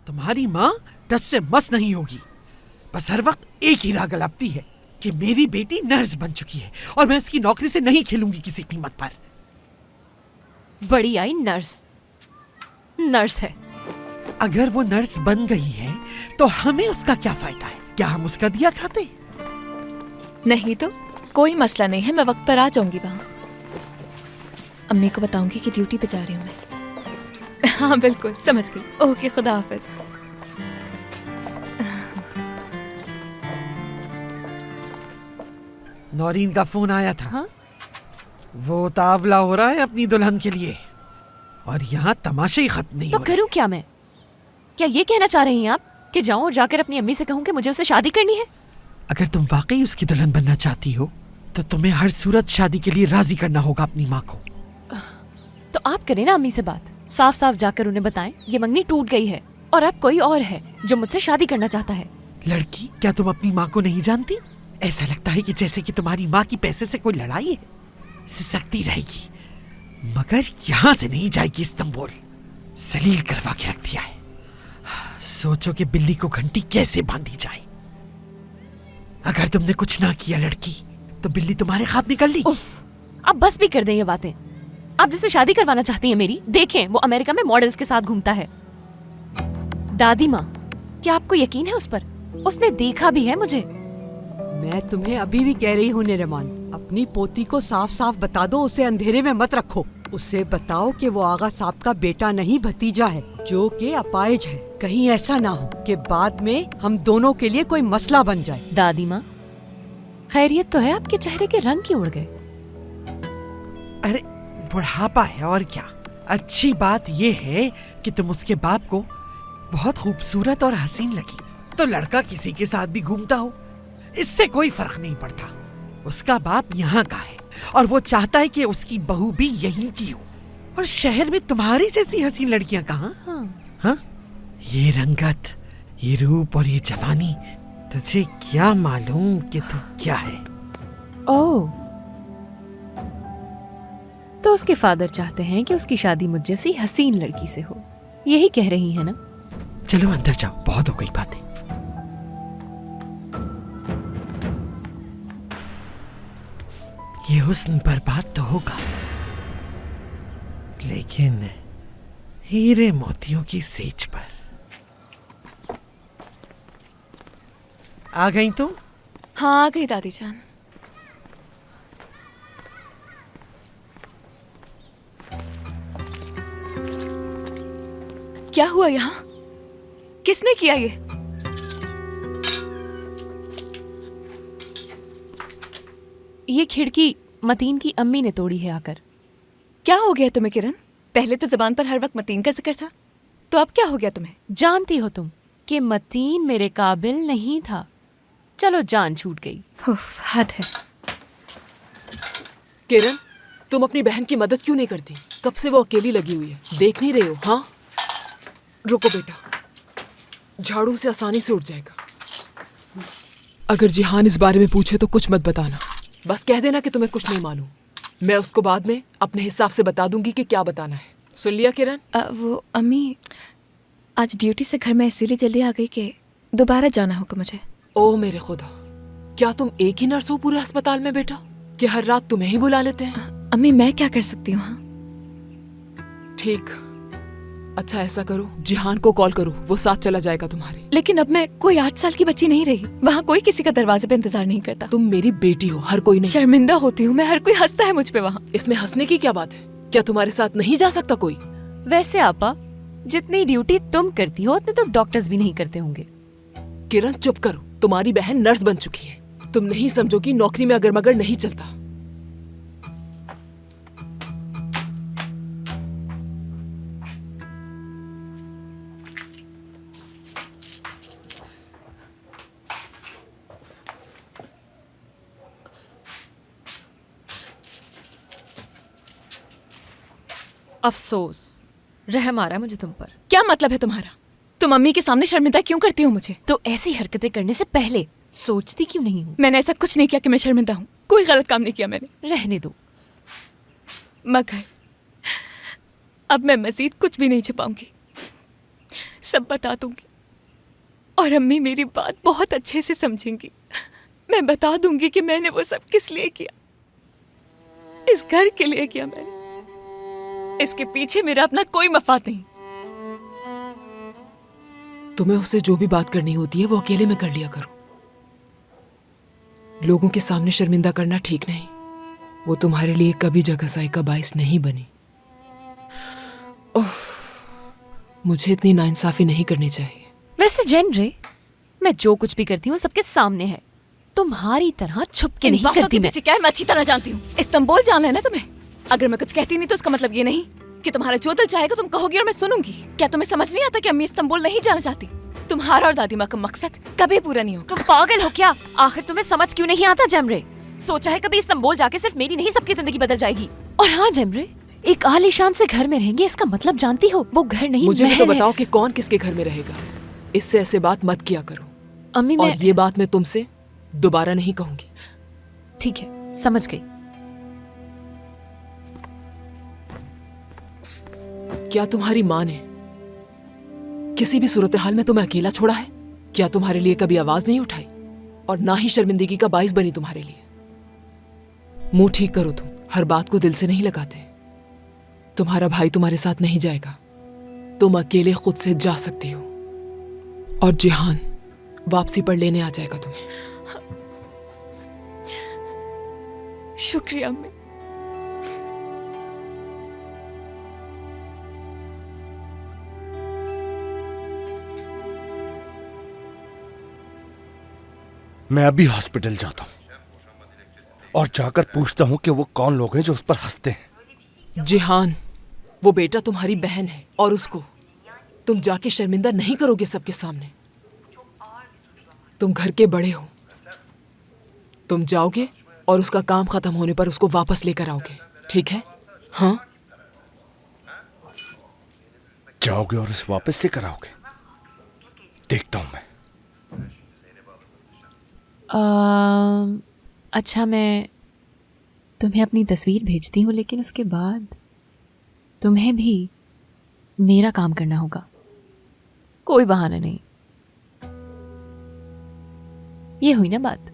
तुम्हारी माँ टस से मस नहीं होगी। बस हर वक्त एक ही राग अलापती है कि मेरी बेटी नर्स बन चुकी है और मैं उसकी नौकरी से नहीं खेलूंगी किसी कीमत पर। बड़ी आई नर्स है। अगर वो नर्स बन गई है तो हमें उसका क्या फायदा है? क्या हम उसका दिया खाते? नहीं तो कोई मसला नहीं है, मैं वक्त पर आ जाऊंगी वहां। अम्मी को बताऊंगी कि ड्यूटी पे जा रही हूँ मैं। हाँ बिल्कुल समझ गई। ओके, खुदा हाफिज। नौरीन का फोन आया था। हाँ? वो तावला हो रहा है अपनी दुल्हन के लिए और यहाँ तमाशे ही खत्म नहीं तो हो रहे। करूं क्या मैं? क्या ये कहना चाह रही हैं आप कि जाऊं और जाकर अपनी अम्मी से कहूं कि मुझे उससे शादी करनी है? अगर तुम वाकई उसकी दुल्हन बनना चाहती हो तो तुम्हें हर सूरत शादी के लिए राजी करना होगा अपनी माँ को। तो आप करें ना अम्मी से बात, साफ साफ जाकर उन्हें बताएं ये मंगनी टूट गई है और अब कोई और है जो मुझसे शादी करना चाहता है। लड़की, क्या तुम अपनी माँ को नहीं जानती? ऐसा लगता है कि जैसे कि तुम्हारी माँ की पैसे से कोई लड़ाई है। सिसकती रहेगी मगर यहाँ से नहीं जाएगी इस्तांबुल। सलील करवा के रख दिया है। सोचो कि बिल्ली को घंटी कैसे बांधी जाए। अगर तुमने कुछ ना किया लड़की तो बिल्ली तुम्हारे हाथ निकल ली। अब बस भी कर दें ये बातें। आप जिससे शादी करवाना चाहती हैं मेरी, देखें वो अमेरिका में मॉडल्स के साथ घूमता है। दादी माँ, क्या आपको यकीन है उस पर? उसने देखा भी है मुझे। मैं तुम्हें अभी भी कह रही हूँ निरमान, अपनी पोती को साफ साफ बता दो, उसे अंधेरे में मत रखो। उसे बताओ कि वो आगा साहब का बेटा नहीं भतीजा है जो कि अपाहिज है। कहीं ऐसा ना हो कि बाद में हम दोनों के लिए कोई मसला बन जाए। दादी माँ, खैरियत तो है? आपके चेहरे के रंग क्यों उड़ गए? अरे बुढ़ापा है और क्या। अच्छी बात यह है कि तुम उसके बाप को बहुत खूबसूरत और हसीन लगी तो लड़का किसी के साथ भी घूमता हो, इससे कोई फर्क नहीं पड़ता। उसका बाप यहाँ का है और वो चाहता है कि उसकी बहू भी यहीं की हो। और शहर में तुम्हारी जैसी हसीन लड़कियां कहाँ? हाँ? ये रंगत, ये रूप और ये जवानी, तुझे क्या मालूम कि तू क्या है? ओह, तो उसके फादर चाहते हैं कि उसकी शादी मुझ जैसी हसीन लड़की से हो, यही कह रही है ना? चलो अंदर जाओ, बहुत हो गई बातें। ये हुस्न बर्बाद तो होगा लेकिन हीरे मोतियों की सेज पर। आ गई तुम? हाँ आ गई दादी जान। क्या हुआ यहाँ? किसने किया ये? ये खिड़की मतीन की अम्मी ने तोड़ी है आकर। क्या हो गया तुम्हें किरण? पहले तो जुबान पर हर वक्त मतीन का जिक्र था, तो अब क्या हो गया तुम्हें? जानती हो तुम कि मतीन मेरे काबिल नहीं था। चलो जान छूट गई। उफ, हद है। किरण, तुम अपनी बहन की मदद क्यों नहीं करती? कब से वो अकेली लगी हुई है, देख नहीं रहे हो? हाँ रुको बेटा, झाड़ू से आसानी से उठ जाएगा। अगर जिहान इस बारे में पूछे तो कुछ मत बताना, बस कह देना कि तुम्हें कुछ नहीं मालूम। मैं उसको बाद में अपने हिसाब से बता दूंगी कि क्या बताना है। सुन लिया किरण? वो अम्मी, आज ड्यूटी से घर में इसीलिए जल्दी आ गई कि दोबारा जाना होगा मुझे। ओ मेरे खुदा, क्या तुम एक ही नर्स हो पूरे अस्पताल में बेटा कि हर रात तुम्हें ही बुला लेते हैं? अम्मी मैं क्या कर सकती हूँ? ठीक, अच्छा ऐसा करो, जिहान को कॉल करो, वो साथ चला जाएगा तुम्हारे। लेकिन अब मैं कोई 8 साल की बच्ची नहीं रही, वहाँ कोई किसी का दरवाजे पे इंतजार नहीं करता। तुम मेरी बेटी हो, हर कोई नहीं। शर्मिंदा होती हूँ मैं, हर कोई हंसता है मुझ पे वहाँ। इसमें हंसने की क्या बात है? क्या तुम्हारे साथ नहीं जा सकता कोई? वैसे आपा, जितनी ड्यूटी तुम करती हो उतने तो डॉक्टर्स भी नहीं करते होंगे। किरण चुप करो, तुम्हारी बहन नर्स बन चुकी है। तुम नहीं समझोगी, नौकरी में अगर मगर नहीं चलता। अफसोस, रहम आ रहा है मुझे तुम पर। क्या मतलब है तुम्हारा? तुम अम्मी के सामने शर्मिंदा क्यों करती हो मुझे? तो ऐसी हरकतें करने से पहले सोचती क्यों नहीं हूँ? मैंने ऐसा कुछ नहीं किया कि मैं शर्मिंदा हूँ, कोई गलत काम नहीं किया मैंने। रहने दो। मगर अब मैं मजीद कुछ भी नहीं छुपाऊंगी। सब बता दूंगी और अम्मी मेरी बात बहुत अच्छे से समझेंगी। मैं बता दूंगी कि मैंने वो सब किस लिए किया। इस घर के लिए किया मैंने। इसके पीछे मेरा अपना कोई मफाद नहीं। तुम्हें उससे जो भी बात करनी होती है वो अकेले में कर लिया करो। लोगों के सामने शर्मिंदा करना ठीक नहीं। वो तुम्हारे लिए कभी जगहसाई का बाइस नहीं बनी। उफ, मुझे इतनी नाइंसाफी नहीं करनी चाहिए। वैसे जेनरे, मैं जो कुछ भी करती हूँ सबके सामने है, तुम्हारी तरह छुप के नहीं करती मैं। क्या है मैं अच्छी तरह जानती हूँ। इस्तांबुल जाना है ना तुम्हें। अगर मैं कुछ कहती नहीं तो इसका मतलब ये नहीं कि तुम्हारा जो दिल चाहेगा तुम कहोगी और मैं सुनूंगी। क्या तुम्हें समझ नहीं आता कि अम्मी इस्तांबुल नहीं जाना चाहती? तुम्हारा और दादी माँ का मकसद कभी पूरा नहीं होगा। तुम पागल हो क्या? आखिर तुम्हें समझ क्यों नहीं आता जेमरे? सोचा है कभी इस्तांबुल जाके सिर्फ मेरी नहीं सबकी जिंदगी बदल जाएगी? और हाँ जेमरे, एक आलीशान से घर में रहेंगे इसका मतलब जानती हो? वो घर नहीं मुझे भी तो महल है। बताओ कि कौन किसके घर में रहेगा। इससे ऐसे बात मत किया करो। अम्मी और मैं ये बात मैं तुमसे दोबारा नहीं कहूंगी। ठीक है, समझ गई। क्या तुम्हारी माँ ने किसी भी सूरत हाल में तुम्हें अकेला छोड़ा है? क्या तुम्हारे लिए कभी आवाज नहीं उठाई? और ना ही शर्मिंदगी का बाइस बनी तुम्हारे लिए। मुंह ठीक करो, तुम हर बात को दिल से नहीं लगाते। तुम्हारा भाई तुम्हारे साथ नहीं जाएगा। तुम अकेले खुद से जा सकती हो और जिहान वापसी पर लेने आ जाएगा तुम्हें। शुक्रिया अम्मी। मैं अभी हॉस्पिटल जाता हूँ और जाकर पूछता हूँ कि वो कौन लोग हैं जो उस पर हंसते हैं। जिहान, वो बेटा तुम्हारी बहन है और उसको तुम जाके शर्मिंदा नहीं करोगे सबके सामने। तुम घर के बड़े हो। तुम जाओगे और उसका काम खत्म होने पर उसको वापस लेकर आओगे, ठीक है? हाँ, जाओगे और उसे वापस लेकर आओगे? देखता हूँ मैं। अच्छा, मैं तुम्हें अपनी तस्वीर भेजती हूँ, लेकिन उसके बाद तुम्हें भी मेरा काम करना होगा। कोई बहाना नहीं। ये हुई ना बात?